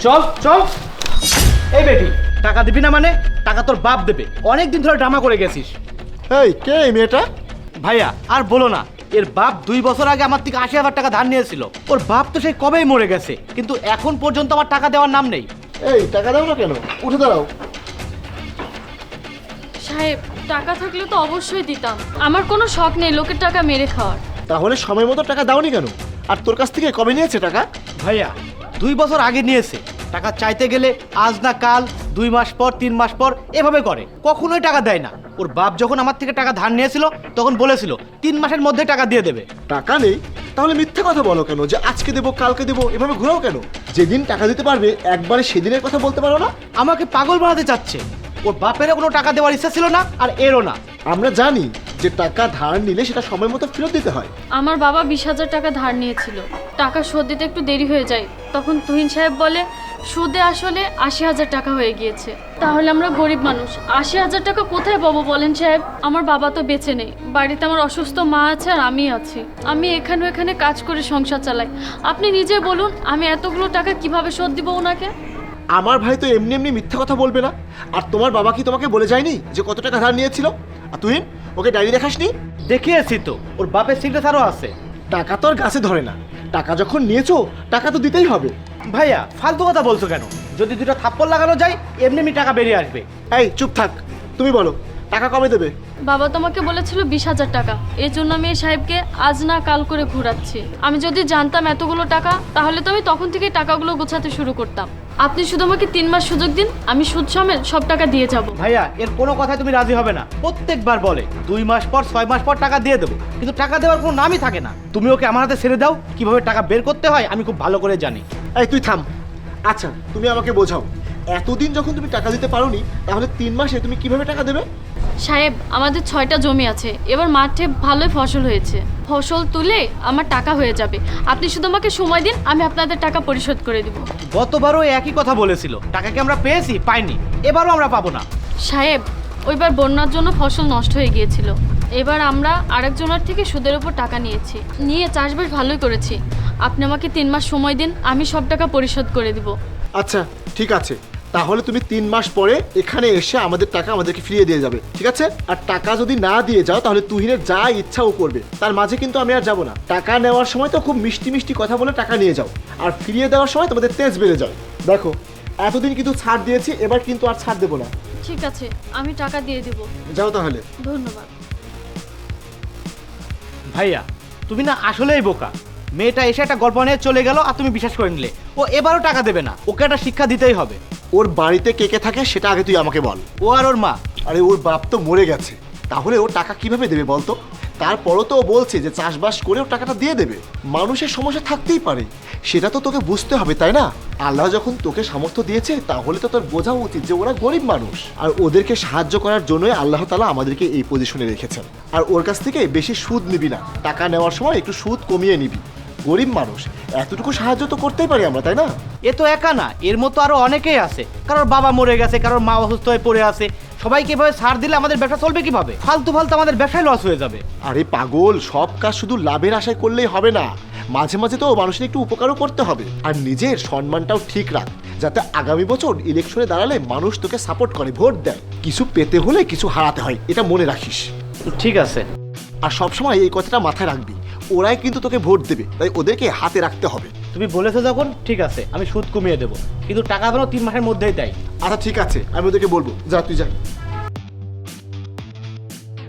চল চল। এই বেটি, টাকা দিবি না মানে? টাকা তোর বাপ দেবে। অনেক দিন ধরে ড্রামা করে গেছিস। এই কে এই মেয়েটা? ভাইয়া আর বলো না, এর বাপ 2 বছর আগে আমার থেকে 80,000 টাকা ধার নিয়েছিল। ওর বাপ তো সেই কবেই মরে গেছে, কিন্তু এখন পর্যন্ত আমার টাকা দেওয়ার নাম নেই। এই টাকা দাও না কেন? উঠে দাঁড়াও। সাহেব, টাকা থাকলে তো অবশ্যই দিতাম। আমার কোনো শখ নেই লোকের টাকা মেরে খাওয়ার। তাহলে সময় মতো টাকা দাওনি কেন? আর তোর কাছ থেকে কবে নিয়েছে টাকা? ভাইয়া 2 বছর আগে নিয়েছে। টাকা চাইতে গেলে আজ না কাল, 2 মাস পর, 3 মাস পর এভাবে করে, কখনোই টাকা দেয় না। ওর বাপ যখন আমার থেকে টাকা ধার নিয়েছিল তখন বলেছিল 3 মাসের মধ্যে টাকা দিয়ে দেবে। টাকা নেই? তাহলে মিথ্যে কথা বলো কেন যে আজকে দেবো কালকে দেবো, এভাবে ঘোরাও কেন? যেদিন টাকা দিতে পারবে একবারে সেদিনের কথা বলতে পারো না? আমাকে পাগল বানাতে চাচ্ছে। ওর বাপেরও কোনো টাকা দেওয়ার ইচ্ছা ছিল না, আর এরও না। আমরা জানি যে টাকা ধার নিলে সেটা সময় মতো ফেরত দিতে হয়। আমার বাবা 20,000 টাকা ধার নিয়েছিল। টাকা শোধ দিতে একটু দেরি হয়ে যায়। তখন তুহিন সাহেব বলে সুদে আসলে 80,000 টাকা হয়ে গিয়েছে। তাহলে আমরা গরিব মানুষ, 80,000 টাকা কোথায় পাবো বলেন সাহেব? আমার বাবা তো বেঁচে নেই, বাড়িতে আমার অসুস্থ মা আছে আর আমি আছি। আমি এখানে কাজ করে সংসার চালাই। আপনি নিজে বলুন, আমি এতগুলো টাকা কিভাবে শোধ দিব ওনাকে? আমার ভাই তো এমনি এমনি মিথ্যে কথা বলবে না। আর তোমার বাবা কি তোমাকে বলে যায়নি যে কত টাকা ধার নিয়েছিল? আর তুই ওকে ডায়েরি দেখাসনি? দেখিয়েছি তো, ওর বাপের সিগনেচারও আছে। টাকা তো আর গাছে ধরে না। টাকা যখন নিয়েছো টাকা তো দিতেই হবে। ভাইয়া ফালতু কথা বলছো কেন? যদি 2টা থাপ্পড় লাগানো যায় এমনি এমনি টাকা বেরিয়ে আসবে। এই চুপ থাক, তুমি বলো টাকা কবে দেবে? বাবা তোমাকে বলেছিল 20,000 টাকা। এই জন্য আমি এই সাহেবকে আজ না কাল করে ঘোরাচ্ছি। আমি যদি জানতাম এতগুলো টাকা, তাহলে তো আমি তখন থেকেই টাকাগুলো গোছাতে শুরু করতাম। আপনি শুধু আমাকে 3 মাস সুযোগ দিন, আমি সুদ সমেত সব টাকা দিয়ে যাব। ভাইয়া এর কোনো কথায় তুমি রাজি হবে না। প্রত্যেকবার বলে 2 মাস পর 6 মাস পর টাকা দিয়ে দেবো, কিন্তু টাকা দেওয়ার কোনো নামই থাকে না। তুমি ওকে আমার হাতে ছেড়ে দাও, কিভাবে টাকা বের করতে হয় আমি খুব ভালো করে জানি। এই তুই থাম। আচ্ছা তুমি আমাকে বোঝাও, এতদিন যখন তুমি টাকা দিতে পারোনি, তাহলে 3 মাসে তুমি কিভাবে টাকা দেবে? সাহেব, আমাদের 6টা জমি আছে। এবার মাঠে ভালোই ফসল হয়েছে। ফসল তুলে আমার টাকা হয়ে যাবে। আপনি শুধু আমাকে সময় দিন, আমি আপনাদের টাকা পরিশোধ করে দিব। গতবারও একই কথা বলেছিল, টাকা কি আমরা পেয়েছি? পাইনি। এবারও আমরা পাবো না। সাহেব, ওইবার বন্যার জন্য ফসল নষ্ট হয়ে গিয়েছিল। এবার আমরা আরেকজনের থেকে সুদের উপর টাকা নিয়েছি, নিয়ে চাষবাস ভালোই করেছি। আপনি আমাকে 3 মাস সময় দিন, আমি সব টাকা পরিশোধ করে দিব। আচ্ছা ঠিক আছে, তাহলে তুমি 3 মাস পরে এখানে এসে আমাদের টাকা আমাদেরকে ফিরিয়ে দিয়ে যাবে, ঠিক আছে? আর টাকা যদি না দিয়ে যাও তাহলে তুহিনের যা ইচ্ছা ও করবে, তার মাঝে কিন্তু আমি আর যাবো না। টাকা নেওয়ার সময় তো খুব মিষ্টি মিষ্টি কথা বলে টাকা নিয়ে যাও, আর ফিরিয়ে দেওয়ার সময় তোমাদের তেজ বেড়ে যায়। দেখো এতদিন কিন্তু ছাড় দিয়েছি, এবার কিন্তু আর ছাড় দেবো না। ঠিক আছে, আমি টাকা দিয়ে দিব। যাও তাহলে। ধন্যবাদ। ভাইয়া তুমি না আসলেই বোকা। মেয়েটা এসে একটা গল্প নিয়ে চলে গেল আর তুমি বিশ্বাস করে নিলে। ও এবারও টাকা দেবে না, ওকে একটা শিক্ষা দিতেই হবে। ওর বাড়িতে কে কে থাকে সেটা আগে তুই আমাকে বল। ও আর ওর মা। আরে ওর বাপ তো মরে গেছে, তাহলে ও টাকা কিভাবে দেবে বলতো? তারপরও তো ও বলছে যে চাষবাস করে ও টাকাটা দিয়ে দেবে। মানুষের সমস্যা থাকতেই পারে, সেটা তো তোকে বুঝতে হবে, তাই না? আল্লাহ যখন তোকে সামর্থ্য দিয়েছে, তাহলে তো তোর বোঝা উচিত যে ওরা গরিব মানুষ, আর ওদেরকে সাহায্য করার জন্যই আল্লাহ তাআলা আমাদেরকে এই পজিশনে রেখেছেন। আর ওর কাছ থেকে বেশি সুদ নিবি না, টাকা নেওয়ার সময় একটু সুদ কমিয়ে নিবি। গরিব মানুষ, এতটুকু সাহায্য তো করতেই পারি আমরা, তাই না? এ তো একা না, এর মতো আরো অনেকেই আছে। কারোর বাবা মরে গেছে, কারোর মা অসুস্থ হয়ে পড়ে আছে। সবাইকে এভাবে ছাড় দিলে আমাদের ব্যবসা চলবে কিভাবে? ফালতু ফালতু আমাদের ব্যবসায় লস হয়ে যাবে। আরে পাগল, সব কাজ শুধু লাভের আশায় করলেই হবে না, মাঝে মাঝে তো মানুষের একটু উপকারও করতে হবে। আর নিজের সম্মানটাও ঠিক রাখ, যাতে আগামী বছর ইলেকশনে দাঁড়ালে মানুষ তোকে সাপোর্ট করে, ভোট দেয়। কিছু পেতে হলে কিছু হারাতে হয়, এটা মনে রাখিস। ঠিক আছে। আর সবসময় এই কথাটা মাথায় রাখবি, ওরাই কিন্তু তোকে ভোট দেবে, তাই ওদেরকে হাতে রাখতে হবে। তুমি বলেছো যখন, ঠিক আছে, আমি সুদ কমিয়ে দেবো, কিন্তু টাকা যেন 3 মাসের মধ্যেই দেয়। আচ্ছা ঠিক আছে, আমি ওদেরকে বলবো। যা তুই যা।